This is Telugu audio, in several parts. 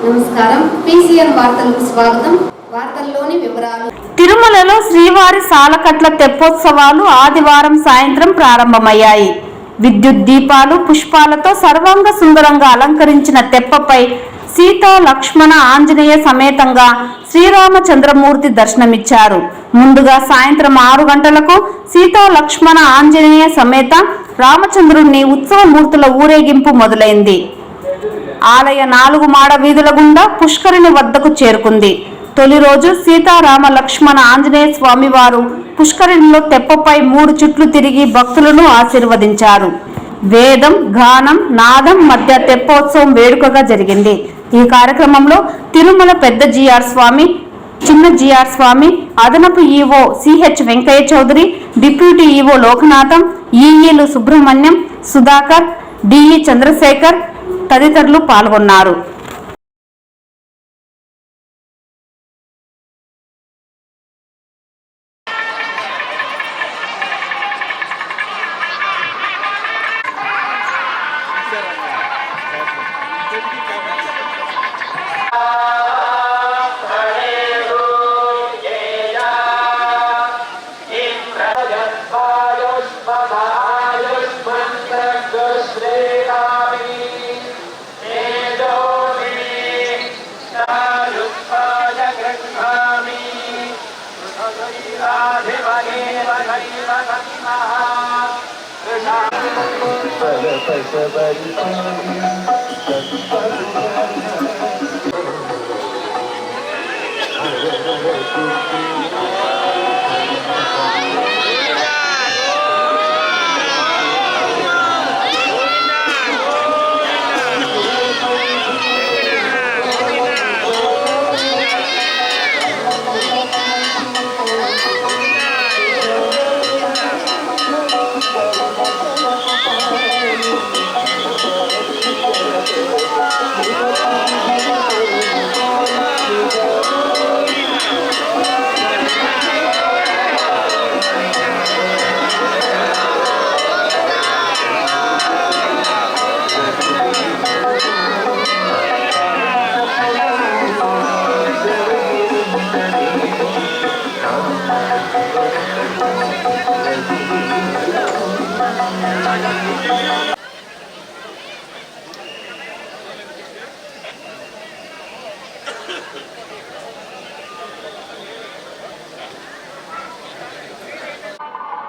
నమస్కారం. పీసీఎన్ వార్తలకు స్వాగతం. వార్తల్లోని వివరాలు. తిరుమలలో శ్రీవారి సాలకట్ల తెప్పోత్సవాలు ఆదివారం సాయంత్రం ప్రారంభమయ్యాయి. విద్యుత్ దీపాలు, పుష్పాలతో సర్వాంగ సుందరంగా అలంకరించిన తెప్పపై సీతా లక్ష్మణ ఆంజనేయ సమేతంగా శ్రీరామచంద్రమూర్తి దర్శనమిచ్చారు. ముందుగా సాయంత్రం 6 గంటలకు సీతా లక్ష్మణ ఆంజనేయ సమేత రామచంద్రుణ్ణి ఉత్సవమూర్తుల ఊరేగింపు మొదలైంది. ఆలయ 4 మాడ వీధుల గుండా పుష్కరిణి వద్దకు చేరుకుంది. తొలి రోజు సీతారామ లక్ష్మణ ఆంజనేయ స్వామి వారు పుష్కరిణిలో తెప్పపై 3 చుట్లు తిరిగి భక్తులను ఆశీర్వదించారు. వేదం, గానం, నాదం మధ్య తెప్పోత్సవం వేడుకగా జరిగింది. ఈ కార్యక్రమంలో తిరుమల పెద్ద జిఆర్ స్వామి, చిన్న జిఆర్ స్వామి, అదనపు EO C H Venkaiah Chowdary, deputy EO Lokanatham, ఈఈలు సుబ్రహ్మణ్యం, సుధాకర్, డిఈ చంద్రశేఖర్ తదితరులు పాల్గొన్నారు.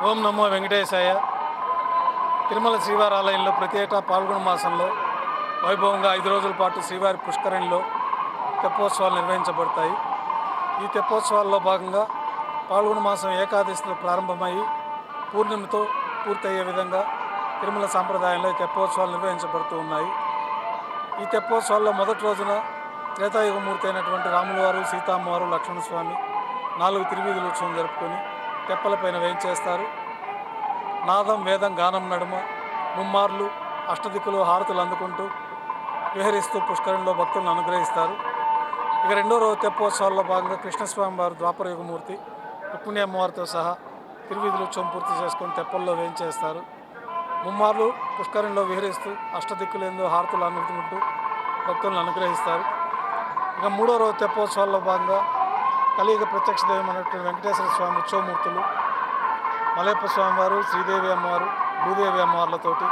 ఓం నమో వెంకటేశాయ. తిరుమల శ్రీవారి ఆలయంలో ప్రతి ఏటా పాల్గొన మాసంలో వైభవంగా 5 రోజుల పాటు శ్రీవారి పుష్కరిణిలో తెప్పోత్సవాలు నిర్వహించబడతాయి. ఈ తెప్పోత్సవాల్లో భాగంగా పాల్గొన మాసం ఏకాదశిలో ప్రారంభమయ్యి పూర్ణిమతో పూర్తయ్యే విధంగా తిరుమల సాంప్రదాయంలో తెప్పోత్సవాలు నిర్వహించబడుతూ ఉన్నాయి. ఈ తెప్పోత్సవాల్లో మొదటి రోజున త్రేతాయుగమూర్తి అయినటువంటి రాములవారు, సీతామ్మవారు, లక్ష్మణస్వామి 4 తిరువీధుల ఉత్సవం జరుపుకొని తెప్పలపైన వేయించేస్తారు. నాదం, వేదం, గానం నడుమ ముమ్మార్లు అష్టదిక్కులు హారతులు అందుకుంటూ విహరిస్తూ పుష్కరంలో భక్తులను అనుగ్రహిస్తారు. ఇక 2వ రోజు తెప్పోత్సవాల్లో భాగంగా కృష్ణస్వామి వారు ద్వాపరయుగమూర్తి, రుక్మిణి అమ్మవారితో సహా తిరువీధుల ఉత్సవం పూర్తి చేసుకొని తెప్పల్లో వేయించేస్తారు. ముమ్మార్లు పుష్కరంలో విహరిస్తూ అష్టదిక్కులందు హారతులు అందుకుంటూ భక్తులను అనుగ్రహిస్తారు. ఇక 3వ రోజు తెప్పోత్సవాల్లో భాగంగా కలియుగ ప్రత్యక్ష దైవం అనేటువంటి వెంకటేశ్వర స్వామి ఉత్సవమూర్తులు, మలయప్ప స్వామివారు, శ్రీదేవి అమ్మవారు, భూదేవి అమ్మవార్లతోటి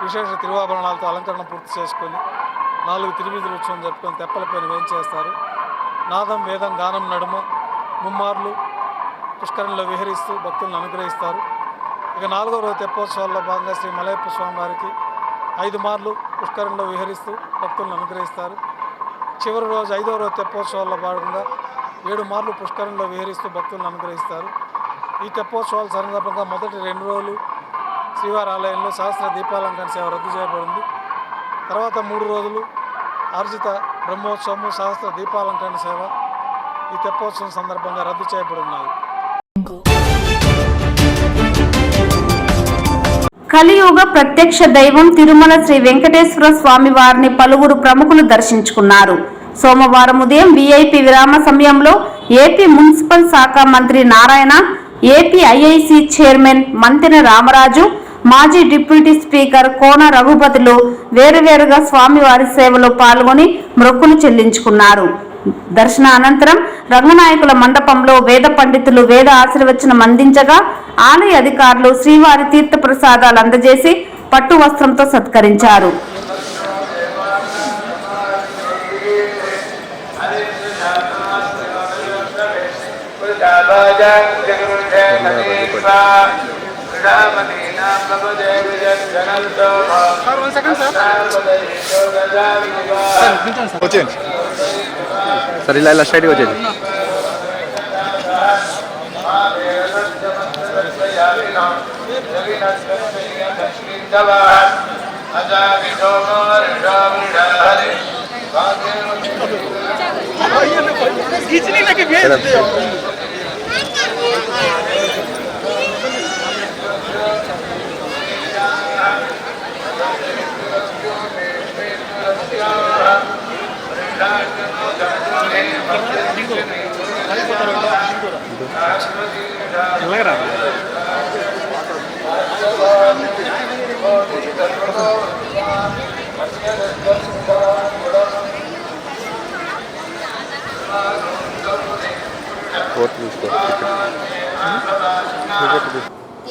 విశేష తిరువాభరణాలతో అలంకరణ పూర్తి చేసుకొని 4 తిరువీధుల ఉత్సవం జరుపుకొని తెప్పలపైన వేయించేస్తారు. నాదం, వేదం, గానం నడుమ ముమ్మార్లు పుష్కరంలో విహరిస్తూ భక్తులను అనుగ్రహిస్తారు. ఇక 4వ రోజు తెప్పోత్సవాల్లో భాగంగా శ్రీ మలయప్ప స్వామివారికి 5 మార్లు పుష్కరంలో విహరిస్తూ భక్తులను అనుగ్రహిస్తారు. చివరి రోజు 5వ రోజు తెప్పోత్సవాల్లో భాగంగా 7 మార్లు పుష్కరంలో విహరిస్తూ భక్తులను అనుగ్రహిస్తారు. ఈ తెప్పోత్సవాల సందర్భంగా మొదటి 2 రోజులు శ్రీవారి ఆలయంలో సహస్ర దీపాలంకరణ సేవ రద్దు చేయబడింది. తర్వాత 3 రోజులు ఆర్జిత బ్రహ్మోత్సవము, సహస్ర దీపాలంకరణ సేవ ఈ తెప్పోత్సవం సందర్భంగా రద్దు చేయబడి ఉన్నాయి. కలియుగ ప్రత్యక్ష దైవం తిరుమల శ్రీ వెంకటేశ్వర స్వామి వారిని పలువురు ప్రముఖులు దర్శించుకున్నారు. సోమవారం ఉదయం వీఐపీ విరామ సమయంలో ఏపీ మున్సిపల్ శాఖ మంత్రి Narayana, AP IIC chairman Mantena Ramaraju, మాజీ డిప్యూటీ స్పీకర్ కోన రఘుపతులు వేరువేరుగా స్వామివారి సేవలో పాల్గొని మొక్కులు చెల్లించుకున్నారు. దర్శన అనంతరం రంగనాయకుల మండపంలో వేద పండితులు వేద ఆశీర్వచనం అందించగా ఆలయ అధికారులు శ్రీవారి తీర్థ ప్రసాదాలు అందజేసి పట్టు వస్త్రంతో సత్కరించారు. సరే ఇలా స్ట్రైట్గా వచ్చేది.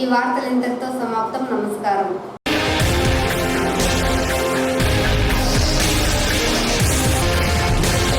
ఈ వార్తలు ఇంతటితో సమాప్తం. నమస్కారం.